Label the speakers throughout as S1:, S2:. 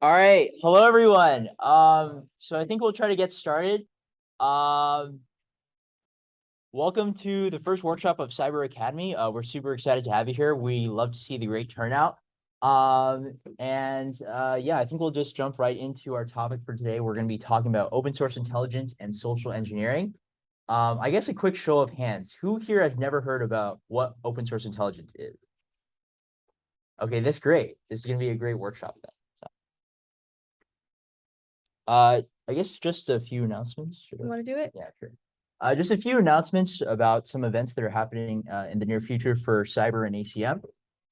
S1: All right, hello everyone. So I think we'll try to get started. Welcome to the first workshop of Cyber Academy. We're super excited to have you here. We love to see the great turnout. Yeah, I think we'll just jump right into our topic for today. We're going to be talking about open source intelligence and social engineering. I guess a quick show of hands. Who here has never heard about what open source intelligence is? Okay, that's great. This is going to be a great workshop then. I guess just a few announcements.
S2: You want to do it?
S1: Yeah, sure. Just a few announcements about some events that are happening in the near future for Cyber and ACM.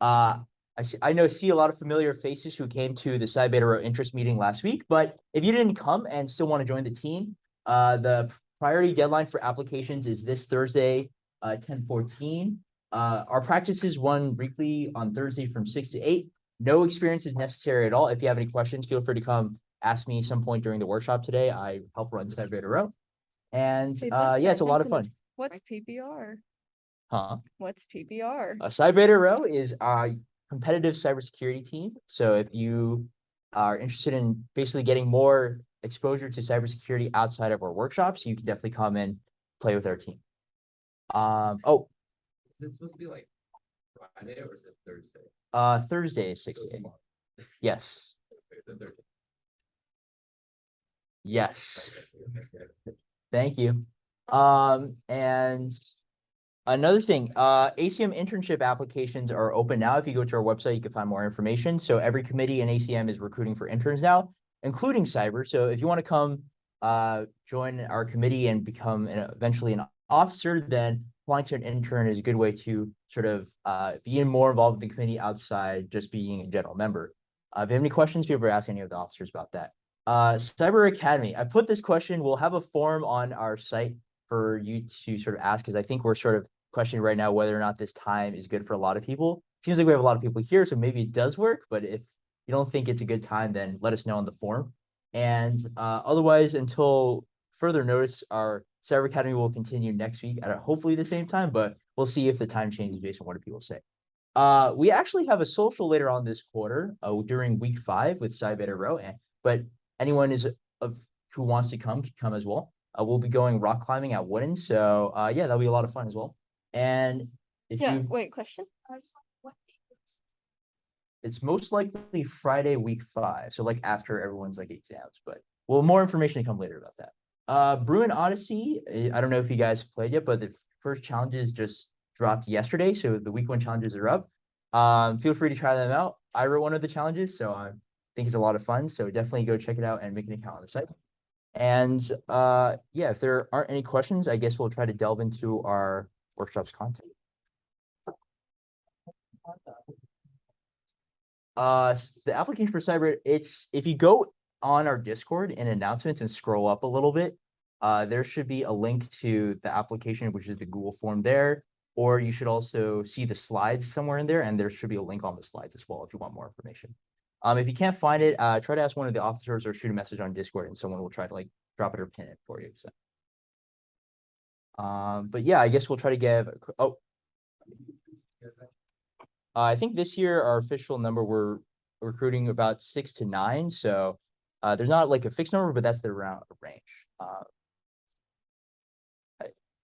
S1: I see a lot of familiar faces who came to the Sci Beta Row interest meeting last week, but if you didn't come and still want to join the team, the priority deadline for applications is this Thursday, 10/14. Our practices run weekly on Thursday from 6 to 8. No experience is necessary at all. If you have any questions, feel free to come ask me some point during the workshop today. I help run Sci Beta Row. And yeah, it's a lot of fun.
S2: What's PBR?
S1: Huh?
S2: What's PBR?
S1: Sci Beta Row is our competitive cybersecurity team. So if you are interested in basically getting more exposure to cybersecurity outside of our workshops, you can definitely come and play with our team. Oh,
S3: Is it supposed to be like Friday or is it Thursday?
S1: Thursday is 6 to 8. Yes. Yes. Thank you. And another thing, ACM internship applications are open now. If you go to our website, you can find more information. So every committee in ACM is recruiting for interns now, including cyber. So if you want to come join our committee and become eventually an officer, then applying to an intern is a good way to sort of be more involved in the committee outside just being a general member. If you have any questions, feel free to ask any of the officers about that. Cyber Academy. I put this question. We'll have a form on our site for you to sort of ask, because I think we're sort of questioning right now whether or not this time is good for a lot of people. Seems like we have a lot of people here, so maybe it does work. But if you don't think it's a good time, then let us know on the form. And otherwise, until further notice, our Cyber Academy will continue next week at hopefully the same time, but we'll see if the time changes based on what people say. We actually have a social later on this quarter during week 5 with Sci Beta Row, but anyone who wants to come can come as well. We'll be going rock climbing at Wooden, so yeah, that'll be a lot of fun as well. And if
S2: wait, question.
S1: It's most likely Friday, week 5, so like after everyone's like exams, but well, more information to come later about that. Bruin Odyssey, I don't know if you guys have played yet, but the first challenges just dropped yesterday, so the week 1 challenges are up. Feel free to try them out. I wrote one of the challenges, so I think it's a lot of fun, so definitely go check it out and make an account on the site. And yeah, if there aren't any questions, I guess we'll try to delve into our workshop's content. The application for cyber, it's if you go on our Discord in announcements and scroll up a little bit, there should be a link to the application, which is the Google form there, or you should also see the slides somewhere in there, and there should be a link on the slides as well if you want more information. If you can't find it, try to ask one of the officers or shoot a message on Discord, and someone will try to like drop it or pin it for you. So, but yeah, I guess we'll try to give. I think this year our official number, we're recruiting about 6 to 9. So there's not like a fixed number, but that's the range.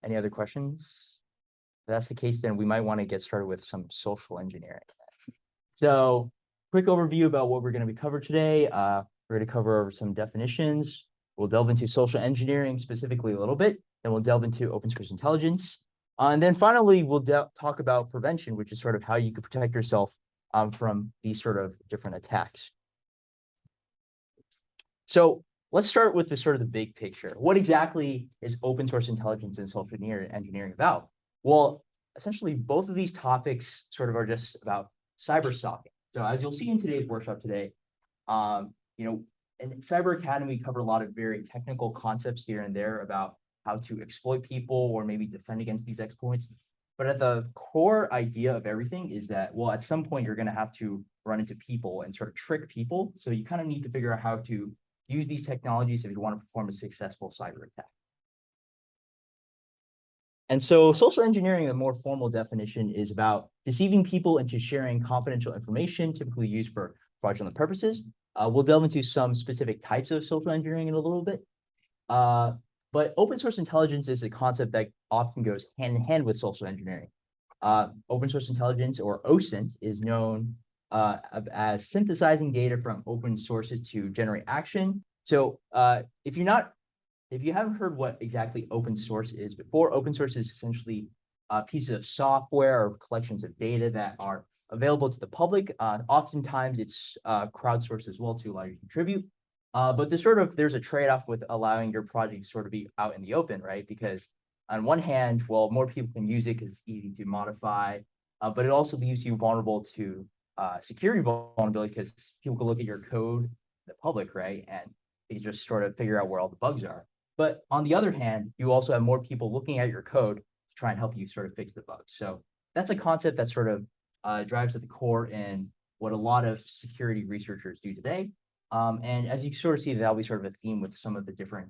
S1: Any other questions? If that's the case, then we might want to get started with some social engineering. So quick overview about what we're going to be covering today. We're going to cover some definitions. We'll delve into social engineering specifically a little bit. Then we'll delve into open source intelligence. And then finally, we'll talk about prevention, which is sort of how you could protect yourself from these sort of different attacks. So let's start with the sort of the big picture. What exactly is open source intelligence and social engineering about? Well, essentially, both of these topics sort of are just about cyberstalking. So as you'll see in today's workshop today, you know, in Cyber Academy, we cover a lot of very technical concepts here and there about how to exploit people or maybe defend against these exploits. But at the core idea of everything is that, well, at some point, you're going to have to run into people and sort of trick people. So you kind of need to figure out how to use these technologies if you want to perform a successful cyber attack. And so social engineering, a more formal definition, is about deceiving people into sharing confidential information, typically used for fraudulent purposes. We'll delve into some specific types of social engineering in a little bit. But open source intelligence is a concept that often goes hand in hand with social engineering. Open source intelligence, or OSINT, is known as synthesizing data from open sources to generate action. So if you haven't heard what exactly open source is before, open source is essentially pieces of software or collections of data that are available to the public. Oftentimes it's crowdsourced as well to allow you to contribute. But there's a trade-off with allowing your project to sort of be out in the open, right? Because on one hand, well, more people can use it because it's easy to modify, but it also leaves you vulnerable to security vulnerabilities because people can look at your code in the public, right? And they can just sort of figure out where all the bugs are. But on the other hand, you also have more people looking at your code to try and help you sort of fix the bugs. So that's a concept that sort of drives at the core in what a lot of security researchers do today. And as you sort of see, that'll be sort of a theme with some of the different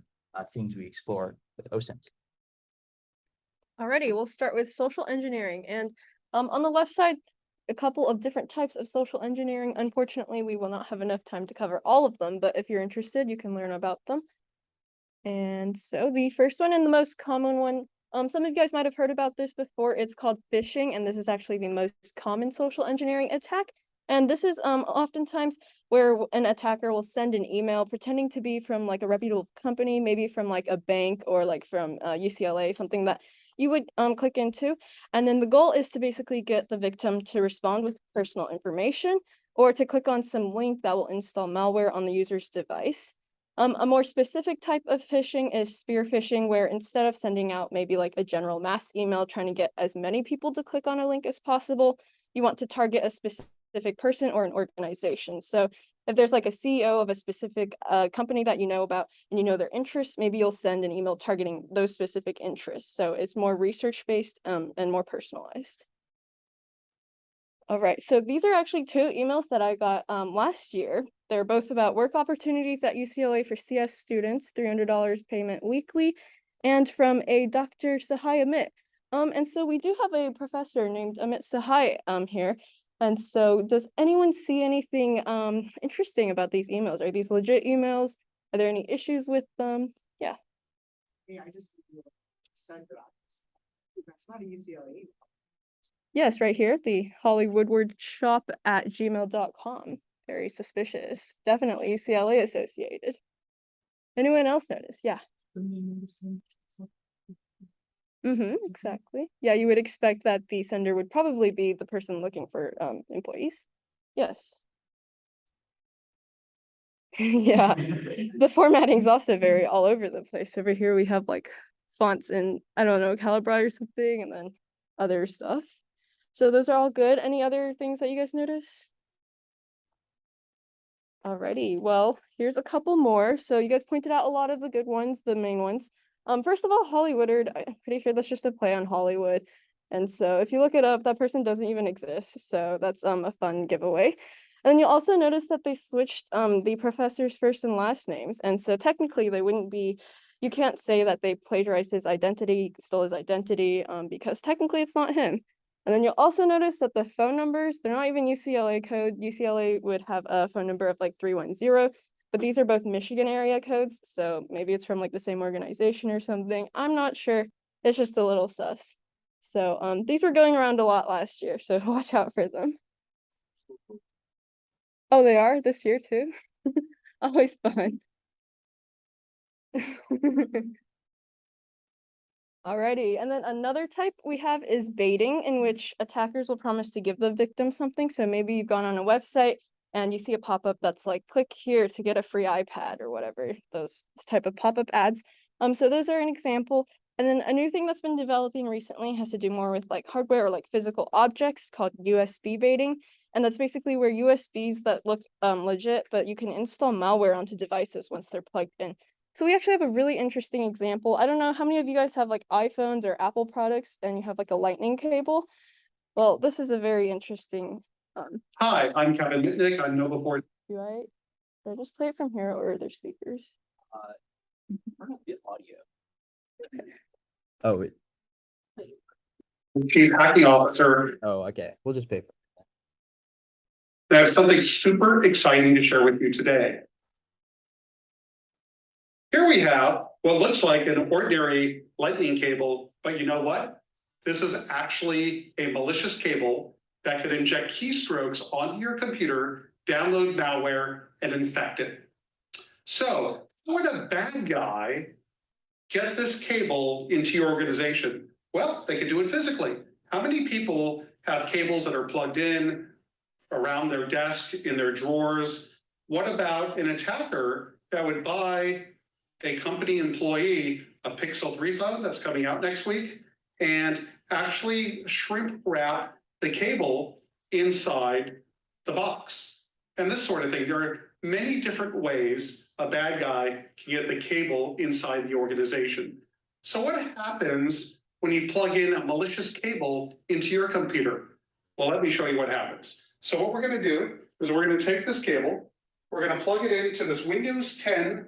S1: things we explore with OSINT.
S2: Alrighty, we'll start with social engineering. And on the left side, a couple of different types of social engineering. Unfortunately, we will not have enough time to cover all of them, but if you're interested, you can learn about them. And so the first one and the most common one, some of you guys might have heard about this before. It's called phishing, and this is actually the most common social engineering attack. And this is oftentimes where an attacker will send an email pretending to be from like a reputable company, maybe from like a bank or like from UCLA, something that you would click into. And then the goal is to basically get the victim to respond with personal information or to click on some link that will install malware on the user's device. A more specific type of phishing is spear phishing, where instead of sending out maybe like a general mass email trying to get as many people to click on a link as possible, you want to target a specific person or an organization. So if there's like a CEO of a specific company that you know about and you know their interests, maybe you'll send an email targeting those specific interests. So it's more research-based and more personalized. All right, so these are actually two emails that I got last year. They're both about work opportunities at UCLA for CS students, $300 payment weekly, and from a Dr. Sahai Amit. And so we do have a professor named Amit Sahai here. And so does anyone see anything interesting about these emails? Are these legit emails? Are there any issues with them? Yeah.
S4: Yeah, I just sent it out. That's not a UCLA.
S2: Yes, right here, the hollywoodwardshop@gmail.com. Very suspicious. Definitely UCLA associated. Anyone else notice? Yeah. Exactly. Yeah, you would expect that the sender would probably be the person looking for employees. Yes. Yeah. The formatting's also very all over the place. Over here we have like fonts in, I don't know, Calibri or something, and then other stuff. So those are all good. Any other things that you guys notice? Alrighty, well, here's a couple more. So you guys pointed out a lot of the good ones, the main ones. First of all, Hollywoodard, I'm pretty sure that's just a play on Hollywood. And so if you look it up, that person doesn't even exist. So that's a fun giveaway. And then you'll also notice that they switched the professor's first and last names. And so technically they wouldn't be, you can't say that they plagiarized his identity, stole his identity, because technically it's not him. And then you'll also notice that the phone numbers, they're not even UCLA code. UCLA would have a phone number of like 310, but these are both Michigan area codes. So maybe it's from like the same organization or something. I'm not sure. It's just a little sus. So these were going around a lot last year, so watch out for them. Oh, they are this year too? Always fun. Alrighty, and then another type we have is baiting, in which attackers will promise to give the victim something. So maybe you've gone on a website and you see a pop-up that's like, click here to get a free iPad or whatever, those type of pop-up ads. So those are an example. And then a new thing that's been developing recently has to do more with like hardware or like physical objects called USB baiting. And that's basically where USBs that look legit, but you can install malware onto devices once they're plugged in. So we actually have a really interesting example. I don't know how many of you guys have like iPhones or Apple products and you have like a lightning cable. Well, this is a very interesting
S5: Hi, I'm Kevin Mitnick. I'm Nova 4.
S2: do I just play it from here or are there speakers?
S1: Turn up the audio. Oh, wait.
S5: Chief Hacking Officer.
S1: Oh, okay. We'll just pay for
S5: I have something super exciting to share with you today. Here we have what looks like an ordinary lightning cable, but you know what? This is actually a malicious cable that could inject keystrokes onto your computer, download malware, and infect it. So, how would a bad guy get this cable into your organization? Well, they could do it physically. How many people have cables that are plugged in around their desk, in their drawers? What about an attacker that would buy a company employee a Pixel 3 phone that's coming out next week and actually shrink wrap the cable inside the box? And this sort of thing. There are many different ways a bad guy can get the cable inside the organization. So what happens when you plug in a malicious cable into your computer? Well, let me show you what happens. So what we're going to do is we're going to take this cable, we're going to plug it into this Windows 10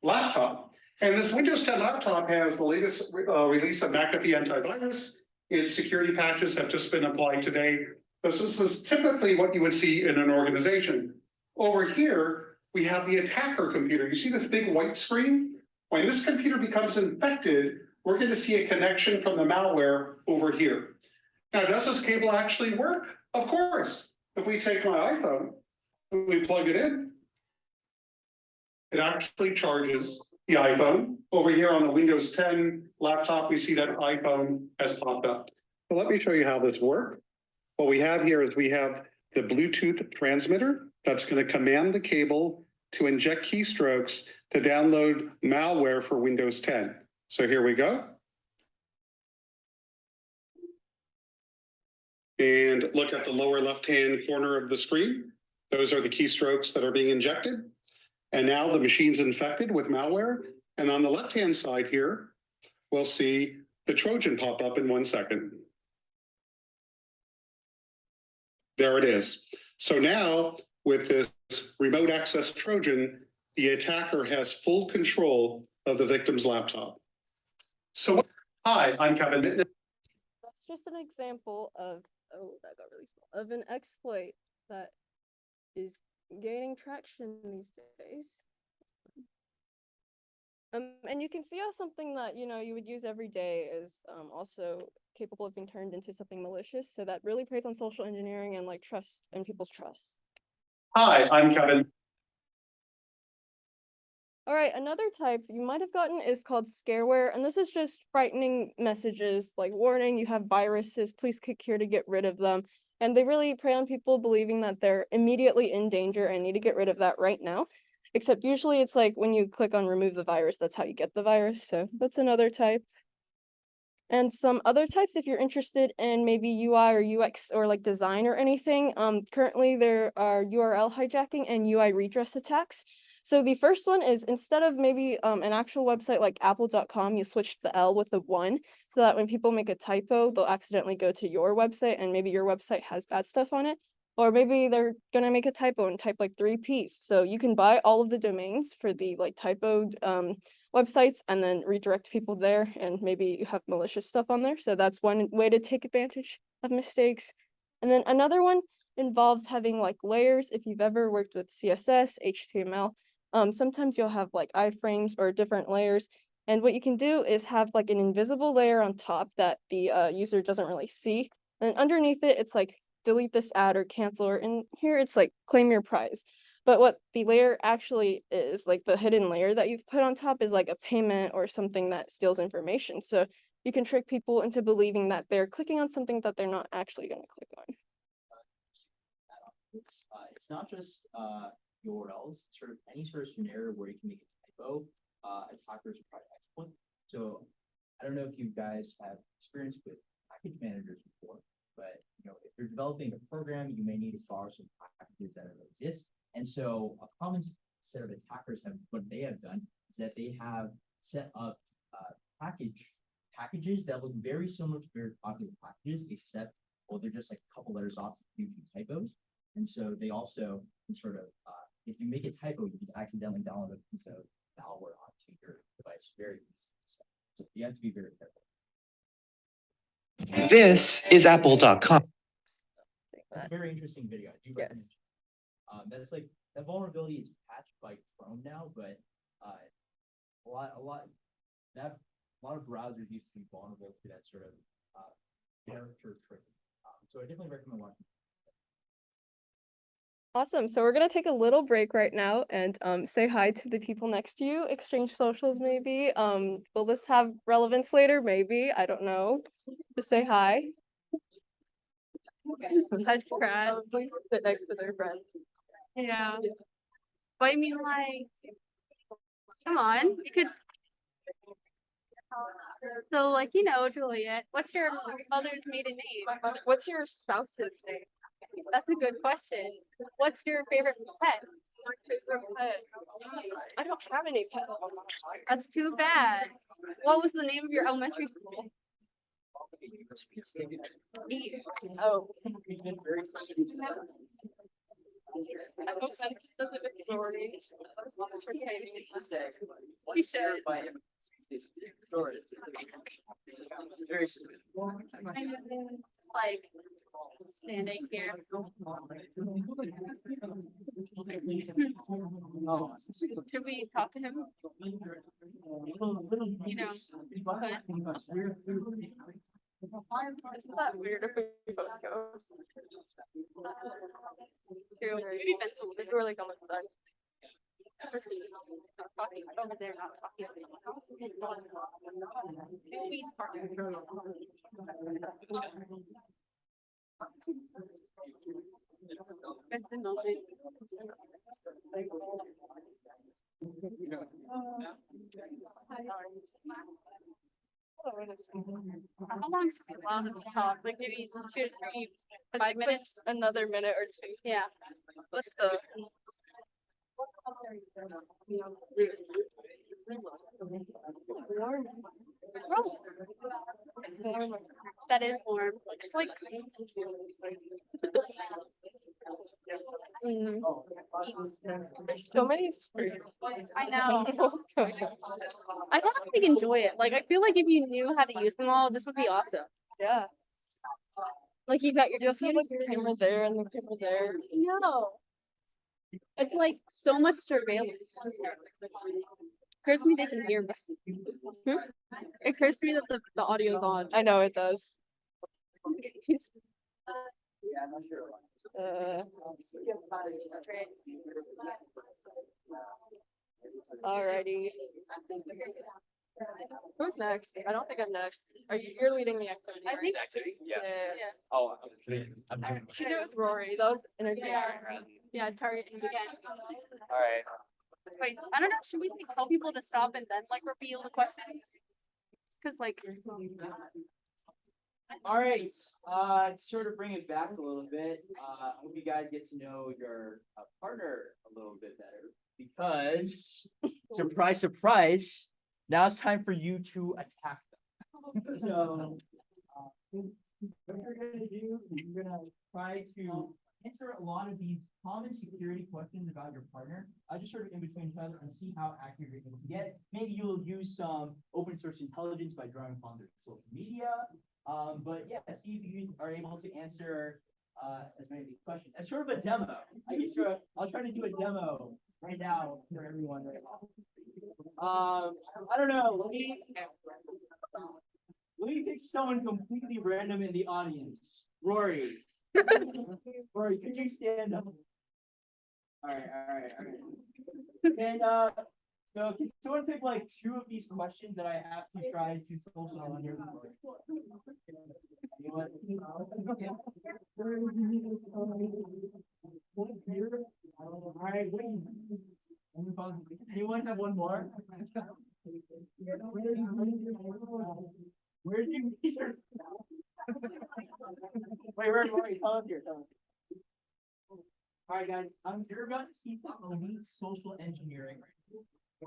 S5: laptop. And this Windows 10 laptop has the latest release of McAfee antivirus. Its security patches have just been applied today. This is typically what you would see in an organization. Over here, we have the attacker computer. You see this big white screen? When this computer becomes infected, we're going to see a connection from the malware over here. Now, does this cable actually work? Of course. If we take my iPhone, and we plug it in, it actually charges the iPhone. Over here on the Windows 10 laptop, we see that iPhone has popped up. So let me show you how this works. What we have here is we have the Bluetooth transmitter that's going to command the cable to inject keystrokes to download malware for Windows 10. So here we go. And look at the lower left-hand corner of the screen. Those are the keystrokes that are being injected. And now the machine's infected with malware. And on the left-hand side here, we'll see the Trojan pop up in 1 second. There it is. So now with this remote access Trojan, the attacker has full control of the victim's laptop. So, hi, I'm Kevin Mitnick.
S2: That's just an example of, oh, that got really small, of an exploit that is gaining traction these days. And you can see how something that, you know, you would use every day is also capable of being turned into something malicious. So that really preys on social engineering and like trust and people's trust.
S5: Hi, I'm Kevin.
S2: All right, another type you might have gotten is called scareware, and this is just frightening messages like warning, you have viruses, please click here to get rid of them. And they really prey on people believing that they're immediately in danger and need to get rid of that right now. Except usually it's like when you click on remove the virus, that's how you get the virus. So that's another type. And some other types, if you're interested in maybe UI or UX or like design or anything, currently there are URL hijacking and UI redress attacks. So the first one is instead of maybe an actual website like apple.com, you switch the L with the 1 so that when people make a typo, they'll accidentally go to your website and maybe your website has bad stuff on it. Or maybe they're going to make a typo and type like 3Ps. So you can buy all of the domains for the like typoed websites and then redirect people there, and maybe you have malicious stuff on there. So that's one way to take advantage of mistakes. And then another one involves having like layers. If you've ever worked with CSS, HTML, sometimes you'll have like iframes or different layers. And what you can do is have like an invisible layer on top that the user doesn't really see. And underneath it, it's like delete this ad or cancel, or in here it's like claim your prize. But what the layer actually is, like the hidden layer that you've put on top, is like a payment or something that steals information. So you can trick people into believing that they're clicking on something that they're not actually going to click on.
S1: It's not just URLs, sort of any sort of scenario where you can make a typo, attackers will try to exploit. So I don't know if you guys have experience with package managers before, but you know, if you're developing a program, you may need to borrow some packages that already exist. And so a common set of attackers have, what they have done is that they have set up packages that look very similar to very popular packages, except, well, they're just like a couple letters off due to typos. And so they also can sort of, if you make a typo, you can accidentally download a piece of malware onto your device very easily. So you have to be very careful.
S6: This is apple.com.
S1: It's a very interesting video. I do recommend
S2: Yes.
S1: That's like, that vulnerability is patched by Chrome now, but a lot of browsers used to be vulnerable to that sort of character trick. So I definitely recommend watching.
S2: Awesome. So we're gonna take a little break right now and say hi to the people next to you, exchange socials maybe. Will this have relevance later? Maybe. I don't know. Just say hi. Hi, Brad. Please sit next to their friend.
S6: Yeah. But I mean, like, come on, you could. So, like, Juliet, what's your mother's maiden name?
S2: What's your spouse's name?
S6: That's a good question. What's your favorite pet?
S2: I don't have any pets.
S6: That's too bad. What was the name of your elementary school?
S2: Oh.
S6: I hope that doesn't sorry. We should.
S1: Very stupid.
S6: Like standing here. Should we talk to him?
S2: Isn't that weird if we both go?
S6: True. Maybe Benson
S2: If we're like almost done.
S6: talking over there, not talking. We Benson moment. How long should we allow them to talk? Like maybe 2 to 3, 5 minutes?
S2: Another minute or two.
S6: Yeah.
S2: Let's go.
S6: That is warm. It's like
S2: There's so many screens.
S6: I know. I kind of like enjoy it. Like I feel like if you knew how to use them all, this would be awesome.
S2: Yeah.
S6: Like you got your
S2: You also have
S6: computer.
S2: like the camera there and the camera there.
S6: No. It's like so much surveillance. Occurs to me they can hear us. It occurs to me that the audio's on.
S2: I know it does.
S1: Yeah, I'm not sure.
S2: Alrighty. Who's next? I don't think I'm next. You're leading the activity?
S6: I think
S1: Activity?
S2: Yeah.
S1: Oh, I'm doing.
S2: Should do it with Rory. That was entertaining.
S6: yeah, targeting again.
S1: All right.
S6: Wait, I don't know. Should we like tell people to stop and then like reveal the questions? Cause like
S1: All right. To sort of bring it back a little bit, I hope you guys get to know your partner a little bit better because, surprise, surprise, now it's time for you to attack them. So, what you're gonna do is you're gonna try to answer a lot of these common security questions about your partner, just sort of in between each other and see how accurate you're able to get. Maybe you'll use some open source intelligence by drawing upon their social media. But yeah, see if you are able to answer as many of these questions. As sort of a demo. I'll try to do a demo right now for everyone right now. I don't know. Let me pick someone completely random in the audience. Rory. Rory, could you stand up? All right. And so can someone pick like 2 of these questions that I have to try to solve on here? All right, anyone have one more? Where did you meet your Wait, where are you? Tell us here. All right, guys, you're about to see some elite social engineering. I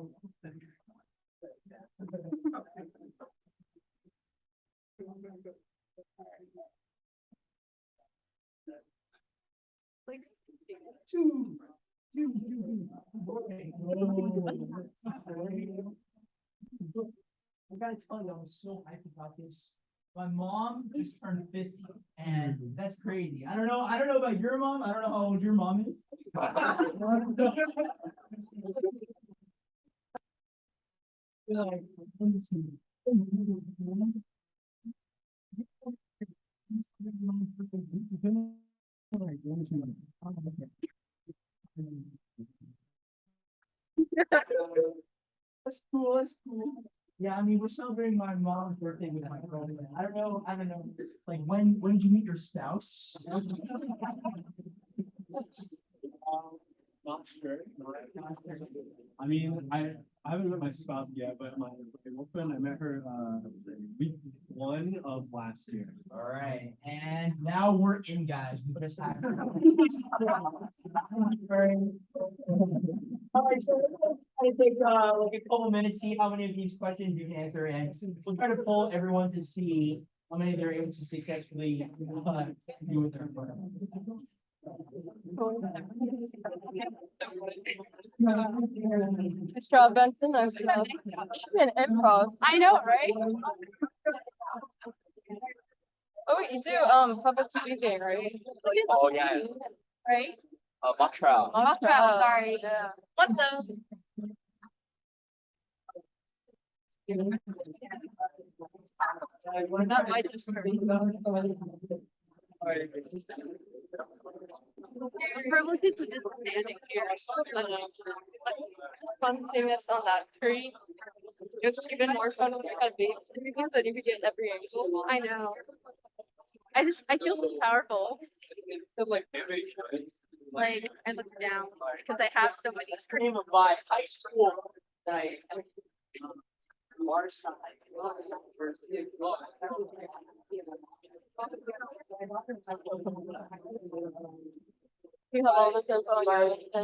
S1: gotta tell you, I'm so hyped about this. My mom just turned 50, and that's crazy. I don't know about your mom. I don't know how old your mom is, That's cool, that's cool. Yeah, I mean, we're celebrating my mom's birthday with my girlfriend. I don't know, like, when did you meet your spouse?
S7: Not sure. I mean, I haven't met my spouse yet, but my girlfriend, I met her week 1 of last year.
S1: All right, and now we're in, guys. We just had. All right, so let's try to take like a couple minutes, see how many of these questions you can answer, and we'll try to poll everyone to see how many they're able to successfully do with their work.
S2: Nice job, Benson. Nice job. You should be an improv.
S6: I know, right?
S2: Oh, wait, you do public speaking, right?
S1: Oh, yeah.
S6: Right?
S1: Mock trial.
S6: Mock trial, sorry.
S2: Yeah.
S6: One of them.
S2: That might just.
S6: Your privilege is just standing here.
S2: Fun seeing us on that tree. It's even more fun when we had these because then you could get every angle.
S6: I know. I feel so powerful. Like I look down because I have so many screens.
S1: Name of my high school that I.
S2: You have all this info on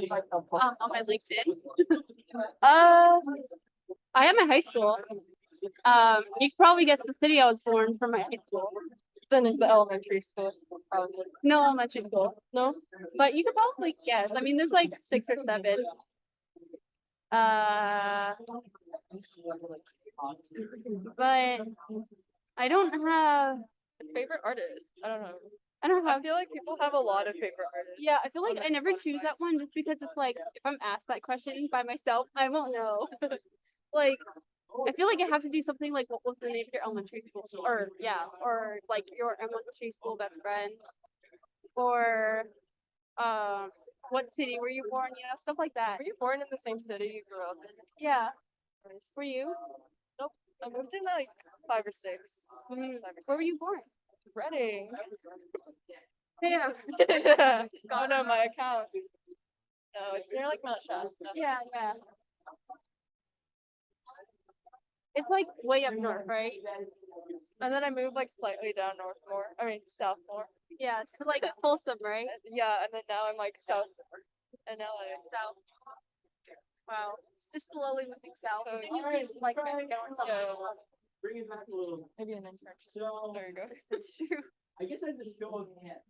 S2: your
S6: On my LinkedIn. I have my high school. You could probably guess the city I was born from my high school.
S2: then in the elementary school, probably.
S6: No elementary school.
S2: No?
S6: But you could probably guess. I mean, there's like 6 or 7. But I don't have.
S2: Favorite artist? I don't know.
S6: I don't
S2: I
S6: have.
S2: feel like people have a lot of favorite artists.
S6: Yeah, I feel like I never choose that one just because it's like if I'm asked that question by myself, I won't know. Like, I feel like I have to do something like what was the name of your elementary school, or yeah, or like your elementary school best friend, or what city were you born? You know, stuff like that.
S2: Were you born in the same city you grew up in?
S6: Yeah. Were you?
S2: Nope. I moved in like 5 or 6.
S6: Where were you born?
S2: Reading.
S6: Yeah.
S2: Oh no, my account. No, it's near like Mount Shasta.
S6: Yeah, yeah. It's like way up north, right?
S2: And then I moved like slightly down north more. I mean south more.
S6: Yeah, to like Folsom, right?
S2: Yeah, and then now I'm like south in LA.
S6: South. Wow. It's just slowly moving south.
S2: So
S6: Soon you'll be in, like Mexico or something.
S2: Yeah.
S1: Bring it back a little.
S2: Maybe an internship.
S1: So,
S2: There you go.
S6: That's true.
S1: I guess as a show of hands,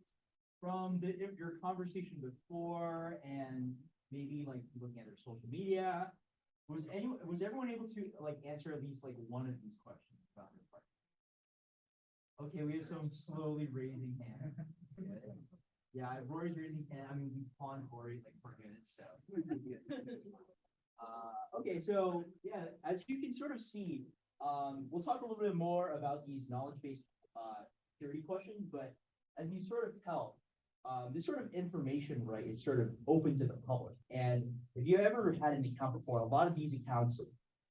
S1: from your conversation before and maybe like looking at their social media, was everyone able to like answer at least like one of these questions about their part? Okay, we have some slowly raising hands. Yeah, Rory's raising hand. I mean, we pawned Rory like for minutes, so. Okay, so yeah, as you can sort of see, we'll talk a little bit more about these knowledge-based security questions, but as you sort of tell, this sort of information, right, is sort of open to the public. And if you ever had an account before, a lot of these accounts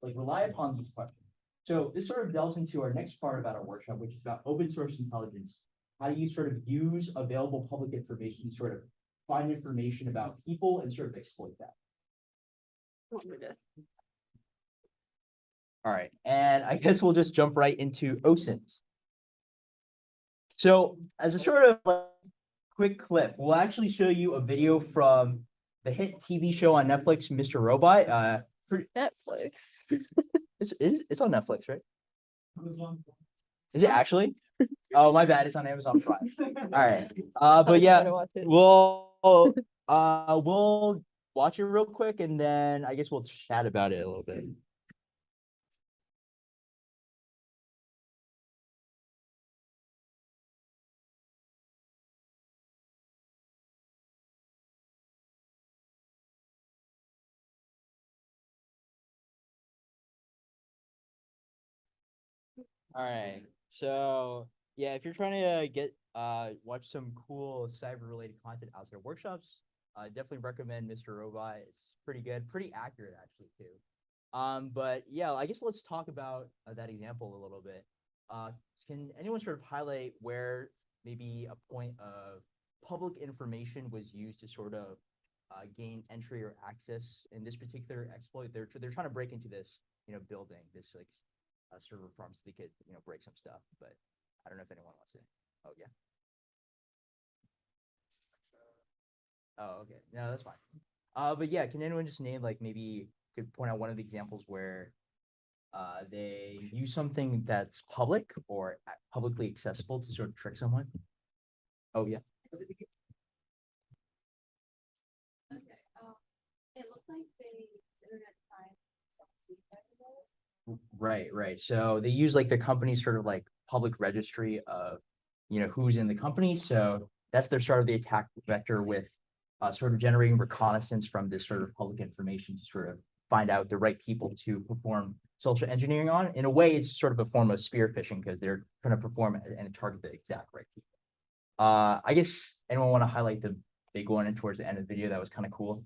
S1: like rely upon these questions. So this sort of delves into our next part about our workshop, which is about open source intelligence. How do you sort of use available public information to sort of find information about people and sort of exploit that? All right, and I guess we'll just jump right into OSINT. So as a sort of like quick clip, we'll actually show you a video from the hit TV show on Netflix, Mr. Robot.
S2: Netflix.
S1: It's on Netflix, right? Is it actually? Oh, my bad. It's on Amazon Prime. All right. But yeah, we'll watch it real quick and then I guess we'll chat about it a little bit. All right. So yeah, if you're trying to get watch some cool cyber related content outside of workshops, definitely recommend Mr. Robot. It's pretty good, pretty accurate actually too. But yeah, I guess let's talk about that example a little bit. Can anyone sort of highlight where maybe a point of public information was used to sort of gain entry or access in this particular exploit? They're trying to break into this, building, this like server farm, so they could, break some stuff. But I don't know if anyone wants to. Oh yeah. Oh okay. No, that's fine. But yeah, can anyone just name like maybe could point out one of the examples where they use something that's public or publicly accessible to sort of trick someone? Oh yeah.
S6: Okay, it looked like they internet time.
S1: Right. So they use like the company's sort of like public registry of, who's in the company. So that's their sort of the attack vector with sort of generating reconnaissance from this sort of public information to sort of find out the right people to perform social engineering on. In a way, it's sort of a form of spear phishing because they're trying to perform and target the exact right people. I guess anyone want to highlight the big one towards the end of the video that was kind of cool?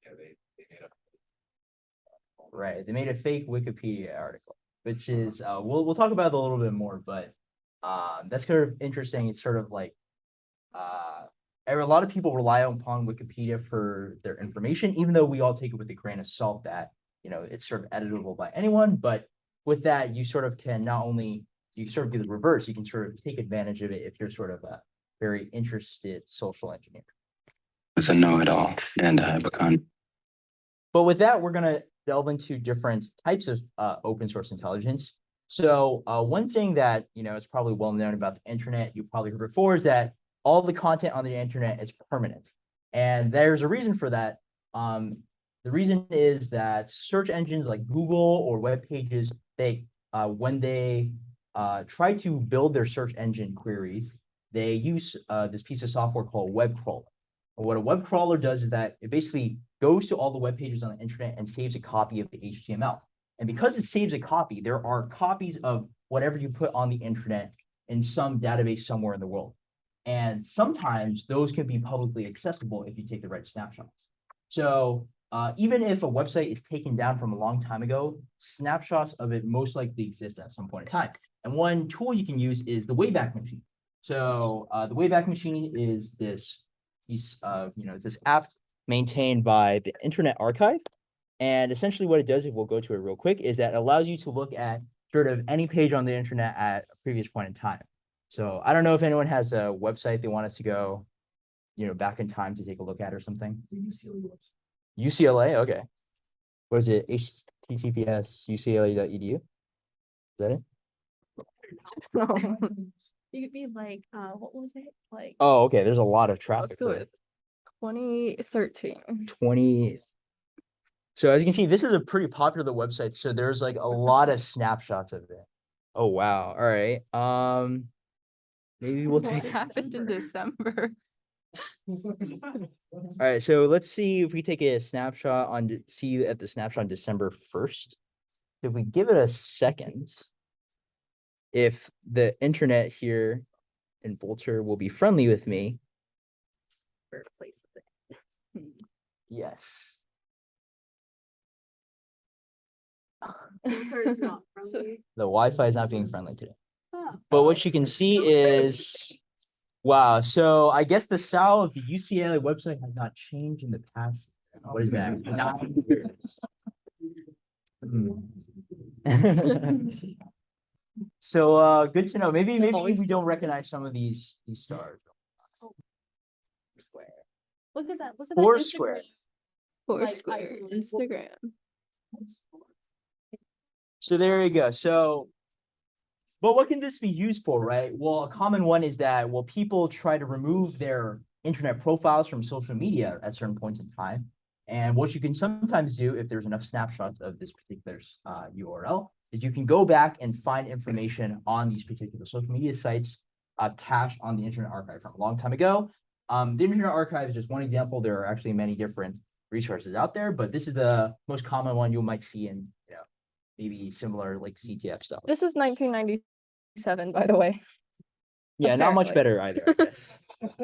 S3: Yeah, they made a.
S1: Right, they made a fake Wikipedia article, which is we'll talk about it a little bit more, but that's kind of interesting. It's sort of like a lot of people rely upon Wikipedia for their information, even though we all take it with a grain of salt that it's sort of editable by anyone. But with that, you sort of can not only you sort of do the reverse, you can sort of take advantage of it if you're sort of a very interested social engineer.
S8: As a know-it-all and a hypochondriac.
S1: But with that, we're gonna delve into different types of open source intelligence. So one thing that is probably well known about the internet, you probably heard before, is that all the content on the internet is permanent, and there's a reason for that. The reason is that search engines like Google or web pages, they when they try to build their search engine queries, they use this piece of software called web crawler. What a web crawler does is that it basically goes to all the web pages on the internet and saves a copy of the HTML. And because it saves a copy, there are copies of whatever you put on the internet in some database somewhere in the world. And sometimes those can be publicly accessible if you take the right snapshots. So even if a website is taken down from a long time ago, snapshots of it most likely exist at some point in time. And one tool you can use is the Wayback Machine. So the Wayback Machine is this piece of, this app maintained by the Internet Archive. And essentially what it does, if we'll go to it real quick, is that it allows you to look at sort of any page on the internet at a previous point in time. So I don't know if anyone has a website they want us to go, back in time to take a look at or something. UCLA, okay. What is it? HTTPS UCLA.edu? Is that it?
S6: You could be like, what was it? Like,
S1: Oh, okay. There's a lot of
S2: Let's
S1: traffic.
S2: go
S1: for it.
S2: with 2013.
S1: 20. So as you can see, this is a pretty popular website. So there's like a lot of snapshots of it. Oh wow. All right. Maybe we'll
S2: What
S1: take.
S2: happened in December?
S1: All right. So let's see if we take a snapshot on see at the snapshot on December 1st. If we give it a second, if the internet here in Vulture will be friendly with me. Yes.
S2: So-
S1: The Wi-Fi is not being friendly today. But what you can see is, wow. So I guess the style of the UCLA website has not changed in the past. What is that? 9 years. So good to know. Maybe we don't recognize some of these stars.
S6: Square. Look at that. Look at
S1: Foursquare.
S2: Foursquare, Instagram.
S1: So there you go. So, but what can this be used for, right? Well, a common one is that, people try to remove their internet profiles from social media at certain points in time. And what you can sometimes do, if there's enough snapshots of this particular URL, is you can go back and find information on these particular social media sites cached on the Internet Archive from a long time ago. The Internet Archive is just one example. There are actually many different resources out there, but this is the most common one you might see in, maybe similar like CTF stuff.
S2: This is 1997, by the way.
S1: Yeah, not much
S2: apparently.
S1: better either, I guess.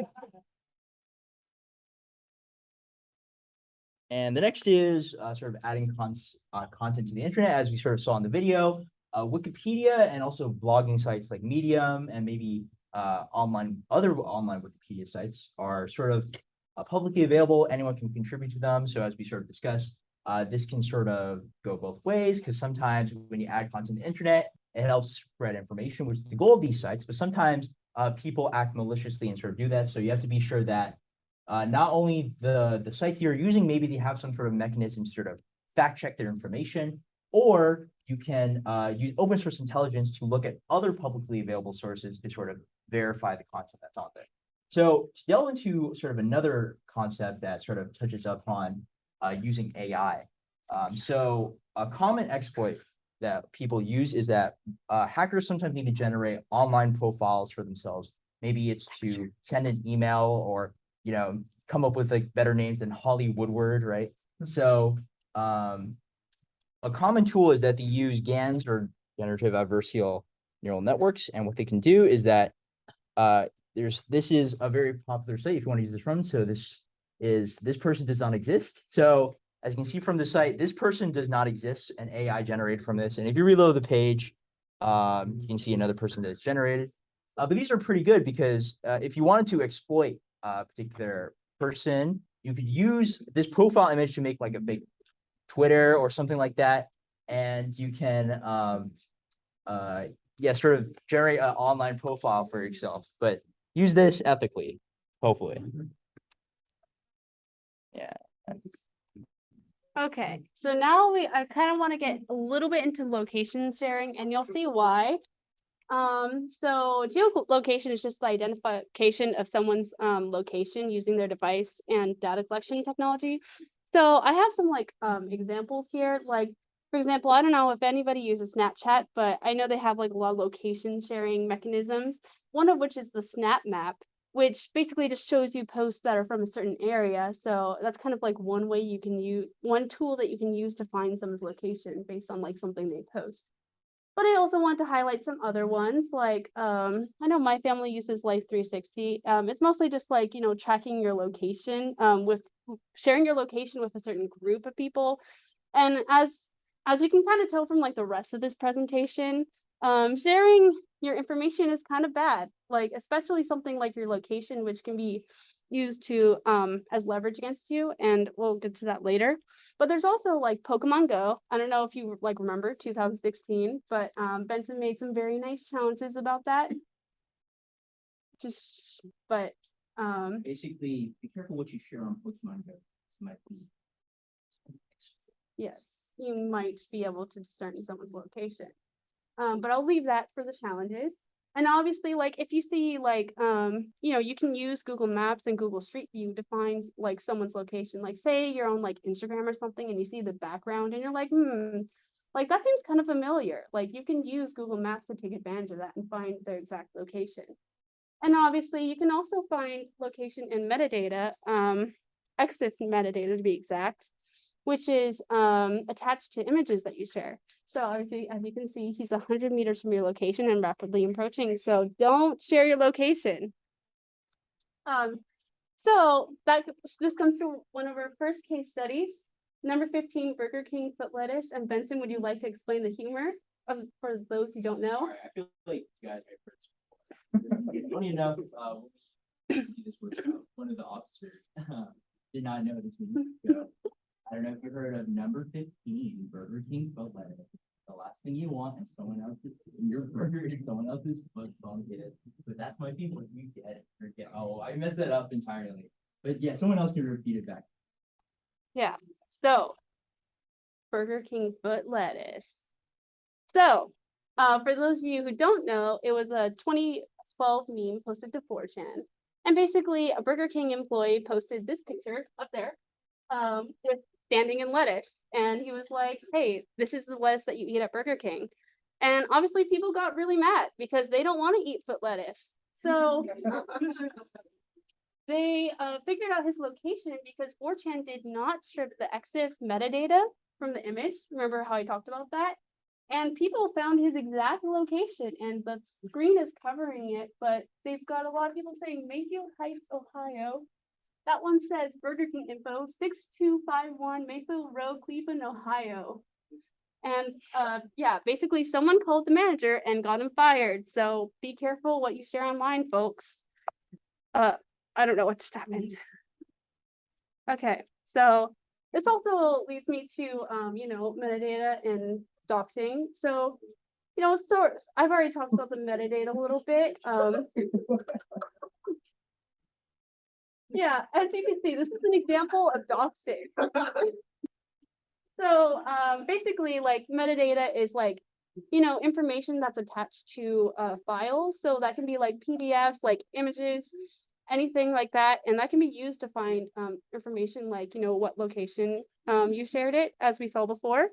S1: And the next is sort of adding content to the internet, as we sort of saw in the video. Wikipedia and also blogging sites like Medium and maybe other online Wikipedia sites are sort of publicly available. Anyone can contribute to them. So as we sort of discussed, this can sort of go both ways, because sometimes when you add content to the internet, it helps spread information, which is the goal of these sites. But sometimes people act maliciously and sort of do that. So you have to be sure that not only the sites you're using, maybe they have some sort of mechanism to sort of fact check their information, or you can use open source intelligence to look at other publicly available sources to sort of verify the content that's on there. So to delve into sort of another concept that sort of touches upon using AI. So a common exploit that people use is that hackers sometimes need to generate online profiles for themselves. Maybe it's to send an email or, come up with like better names than Holly Woodward, right? So a common tool is that they use GANs, or generative adversarial neural networks. And what they can do is that this is a very popular site if you want to use this from. So this person does not exist. So as you can see from the site, this person does not exist, an AI generated from this. And if you reload the page, you can see another person that's generated. But these are pretty good because if you wanted to exploit a particular person, you could use this profile image to make like a fake Twitter or something like that. And you can, sort of generate an online profile for yourself, but use this ethically, hopefully. Yeah.
S6: Okay, so now I kind of want to get a little bit into location sharing, and you'll see why. So geolocation is just the identification of someone's location using their device and data collection technology. So I have some examples here. Like, for example, I don't know if anybody uses Snapchat, but I know they have like a lot of location sharing mechanisms, one of which is the Snap Map, which basically just shows you posts that are from a certain area. So that's kind of like one way you can use, one tool that you can use to find someone's location based on like something they post. But I also want to highlight some other ones, like I know my family uses Life 360. It's mostly just like, tracking your location, with sharing your location with a certain group of people. And as you can kind of tell from like the rest of this presentation, sharing your information is kind of bad, like especially something like your location, which can be used to as leverage against you, and we'll get to that later. But there's also like Pokemon Go. I don't know if you like remember 2016, but Benson made some very nice challenges about that.
S1: Basically, be careful what you share on Pokemon Go. This might be.
S6: Yes, you might be able to discern someone's location. But I'll leave that for the challenges. And obviously, like if you see like, you can use Google Maps and Google Street View to find like someone's location. Like say you're on like Instagram or something and you see the background and you're like, like that seems kind of familiar. Like you can use Google Maps to take advantage of that and find their exact location. And obviously you can also find location in metadata, EXIF metadata to be exact, which is attached to images that you share. So obviously, as you can see, he's 100 meters from your location and rapidly approaching. So don't share your location. So this comes to one of our first case studies. Number 15, Burger King foot lettuce. And Benson, would you like to explain the humor for those who don't know?
S1: I feel like you guys are first. Funny enough, one of the officers did not know this was go. I don't know if you heard of number 15, Burger King foot lettuce. The last thing you want is someone else's, your burger is someone else's foot, don't get it. But that's my people, you get it. Oh, I messed that up entirely. But yeah, someone else can repeat it back.
S6: Yeah, so Burger King foot lettuce. So, for those of you who don't know, it was a 2012 meme posted to 4chan. And basically, a Burger King employee posted this picture up there with standing in lettuce. And he was like, hey, this is the lettuce that you eat at Burger King. And obviously, people got really mad because they don't want to eat foot lettuce. So, they figured out his location because 4chan did not strip the EXIF metadata from the image. Remember how I talked about that? And people found his exact location, and the screen is covering it, but they've got a lot of people saying Mayfield Heights, Ohio. That one says Burger King info, 6251 Mayfield Road, Cleveland, Ohio. And yeah, basically someone called the manager and got him fired. So be careful what you share online, folks. I don't know what just happened. Okay, so this also leads me to you know, metadata and doxing. So, you know, so I've already talked about the metadata a little bit. Yeah, as you can see, this is an example of doxing. So basically, like, metadata is like, you know, information that's attached to files. So that can be like PDFs, like images, anything like that. And that can be used to find information like, you know, what location you shared it, as we saw before.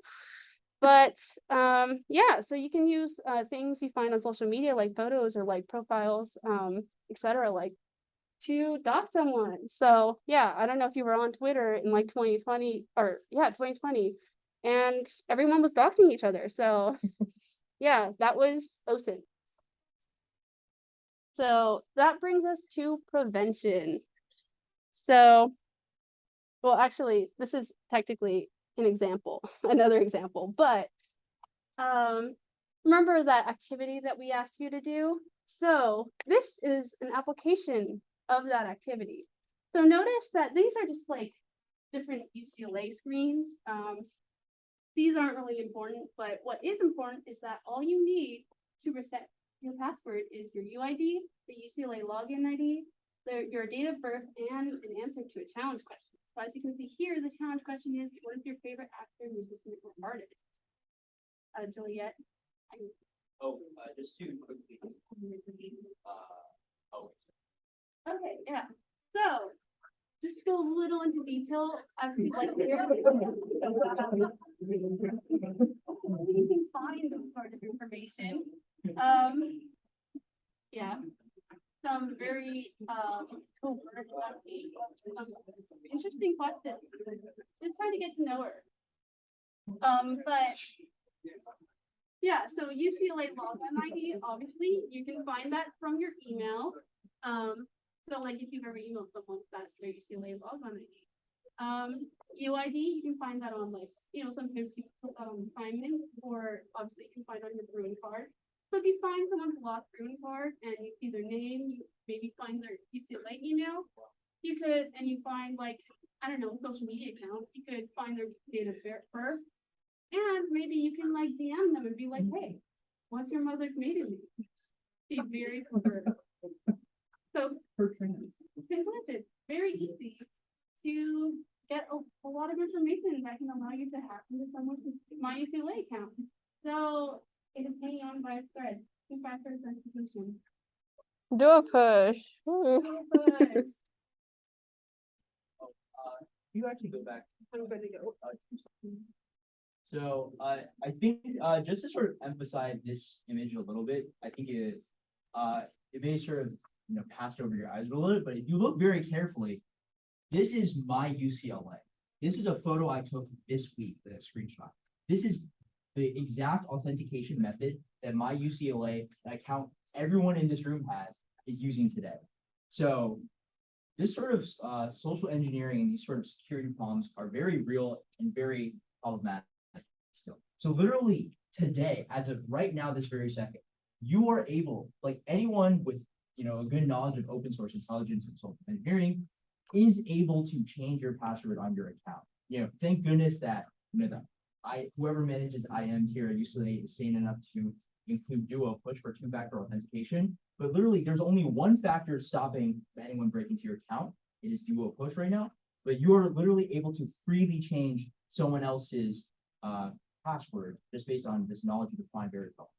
S6: But yeah, so you can use things you find on social media, like photos or like profiles, etc., like, to dox someone. So yeah, I don't know if you were on Twitter in like 2020 or yeah, 2020, and everyone was doxing each other. So yeah, that was OSINT. So that brings us to prevention. So, well, actually, this is technically an example, another example, but remember that activity that we asked you to do? So this is an application of that activity. So notice that these are just like different UCLA screens. These aren't really important, but what is important is that all you need to reset your password is your UID, the UCLA login ID, your date of birth, and an answer to a challenge question. So as you can see here, the challenge question is, what is your favorite actor, musician, or artist? Juliet.
S1: Just two quickly.
S6: Okay, yeah. So, just to go a little into detail, as to like where you can find this sort of information. Yeah. Some very covert, interesting questions. Just trying to get to know her. But yeah, so UCLA login ID, obviously, you can find that from your email. So like if you've ever emailed someone, that's their UCLA login ID. UID, you can find that on, like, you know, sometimes people put that on assignment, or obviously you can find on your Bruin card. So if you find someone's lost Bruin card and you see their name, you maybe find their UCLA email, you could, and you find, like, I don't know, social media account, you could find their date of birth. And maybe you can like DM them and be like, hey, what's your mother's maiden name? Be very clever. So conclusion, very easy to get a lot of information that can allow you to hack into someone's My UCLA account. So it is hanging on by a thread. Two-factor authentication.
S2: Do a push.
S6: But
S1: You actually go back.
S6: I'm going to go.
S1: So I think just to sort of emphasize this image a little bit, I think it may sort of, you know, pass over your eyes a little bit, but if you look very carefully, this is my UCLA. This is a photo I took this week, the screenshot. This is the exact authentication method that my UCLA account everyone in this room has is using today. So this sort of social engineering and these sort of security problems are very real and very problematic still. So literally today, as of right now, this very second, you are able, like anyone with, you know, a good knowledge of open source intelligence and social engineering is able to change your password on your account. You know, thank goodness that, you know, whoever manages IM here at UCLA is sane enough to include Duo push for two-factor authentication. But literally, there's only one factor stopping anyone breaking into your account. It is Duo push right now. But you're literally able to freely change someone else's password just based on this knowledge you define very well.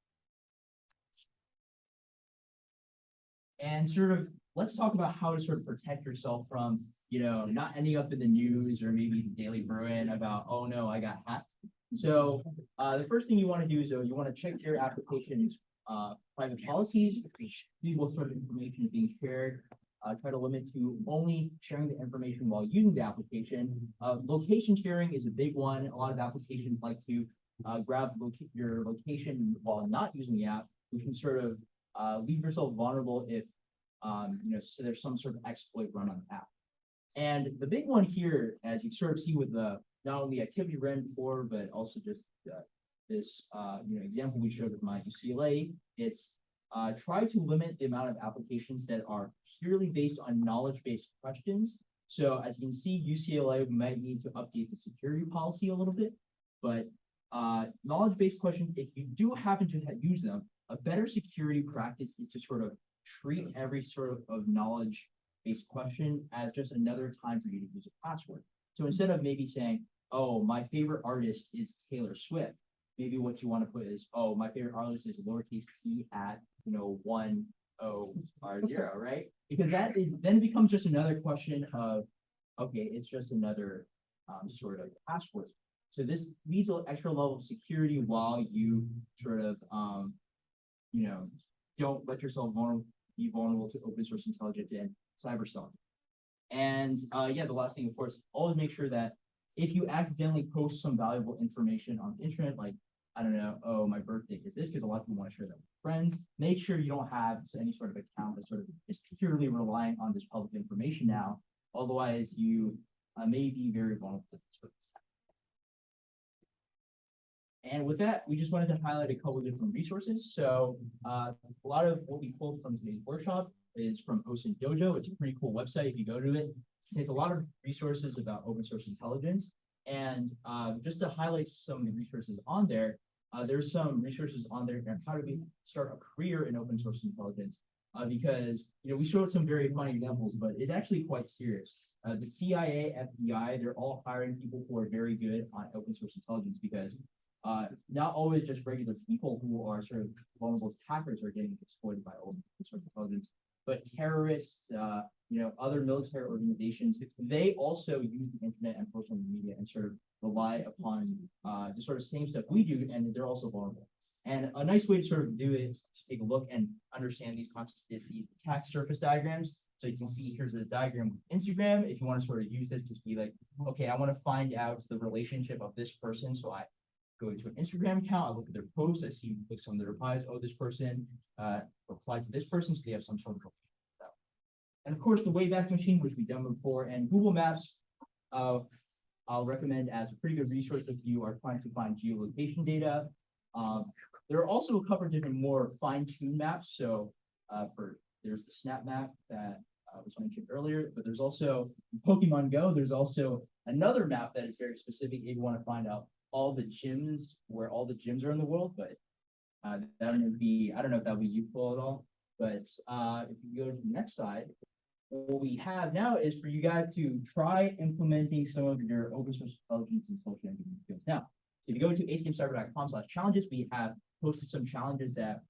S1: And sort of, let's talk about how to sort of protect yourself from, you know, not ending up in the news or maybe the Daily Bruin about, oh no, I got hacked. So the first thing you want to do is you want to check your application's private policies, see what sort of information is being shared. try to limit to only sharing the information while using the application. Location sharing is a big one. A lot of applications like to grab your location while not using the app, which can sort of leave yourself vulnerable if so there's some sort of exploit run on the app. And the big one here, as you sort of see with the not only activity ran before, but also just this example we showed with my UCLA, it's try to limit the amount of applications that are purely based on knowledge-based questions. So as you can see, UCLA might need to update the security policy a little bit, but knowledge-based questions, if you do happen to use them, a better security practice is to sort of treat every sort of knowledge-based question as just another time for you to use a password. So instead of maybe saying, oh, my favorite artist is Taylor Swift, maybe what you want to put is, oh, my favorite artist is lowercase t at 10r0, right? Because that is then it becomes just another question of, okay, it's just another sort of password. So this leads an extra level of security while you sort of don't let yourself be vulnerable to open source intelligence and cyberstalk. And the last thing, of course, always make sure that if you accidentally post some valuable information on the internet, like, I don't know, oh, my birthday is this, because a lot of people want to share that with friends, make sure you don't have any sort of account that sort of is purely relying on this public information now. Otherwise, you may be very vulnerable to this. And with that, we just wanted to highlight a couple of different resources. So a lot of what we pulled from today's workshop is from OSINT Dojo. It's a pretty cool website. If you go to it, it has a lot of resources about open source intelligence. And just to highlight some of the resources on there, there's some resources on there on how to start a career in open source intelligence. Because we showed some very funny examples, but it's actually quite serious. The CIA, FBI, they're all hiring people who are very good on open source intelligence because not always just regular people who are sort of vulnerable as hackers are getting exploited by open source intelligence, but terrorists, other military organizations, they also use the internet and social media and sort of rely upon the sort of same stuff we do, and they're also vulnerable. And a nice way to sort of do it is to take a look and understand these concepts is the attack surface diagrams. So you can see here's a diagram with Instagram. If you want to sort of use this to be like, okay, I want to find out the relationship of this person. So I go to an Instagram account, I look at their posts, I see like some of the replies. Oh, this person replied to this person, so they have some sort of relationship. And of course, the Wayback Machine, which we've done before, and Google Maps, I'll recommend as a pretty good resource if you are trying to find geolocation data. There are also a couple of different more fine-tuned maps. So there's the Snap map that was mentioned earlier, but there's also Pokemon Go. There's also another map that is very specific if you want to find out all the gyms, where all the gyms are in the world, but that would be, I don't know if that would be useful at all, but if you go to the next slide, what we have now is for you guys to try implementing some of your open source intelligence and social engineering skills. Now, if you go to acmcyber.com/challenges, we have posted some challenges that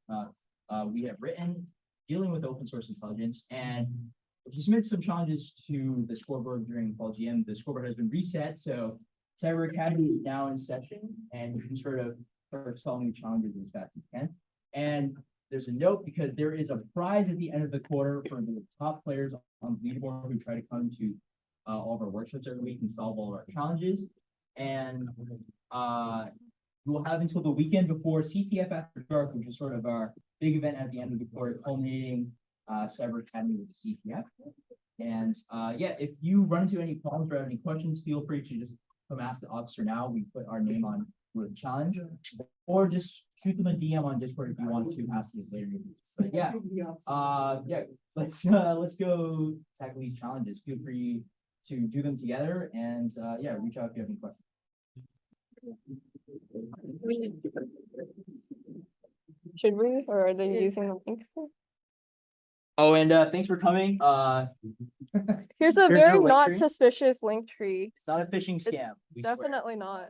S1: we have written dealing with open source intelligence. And if you submit some challenges to the scoreboard during Fall GM, the scoreboard has been reset. So Cyber Academy is now in session, and you can sort of start solving the challenges as fast as you can. And there's a note because there is a prize at the end of the quarter for the top players on the leaderboard who try to come to all of our workshops every week and solve all of our challenges. And we will have until the weekend before CTF After Dark, which is sort of our big event at the end of the quarter, culminating Cyber Academy with the CTF. And if you run into any problems or have any questions, feel free to just come ask the officer now. We put our name on the challenge, or just shoot them a DM on Discord if you want to ask these later. But let's go tackle these challenges. Feel free to do them together, and reach out if you have any questions.
S2: Should we, or are they using the links?
S1: Oh, and thanks for coming.
S2: Here's a
S1: Here's
S2: very
S1: your link
S2: not
S1: tree.
S2: suspicious link tree.
S1: It's not a phishing scam. we swear.
S2: Definitely not.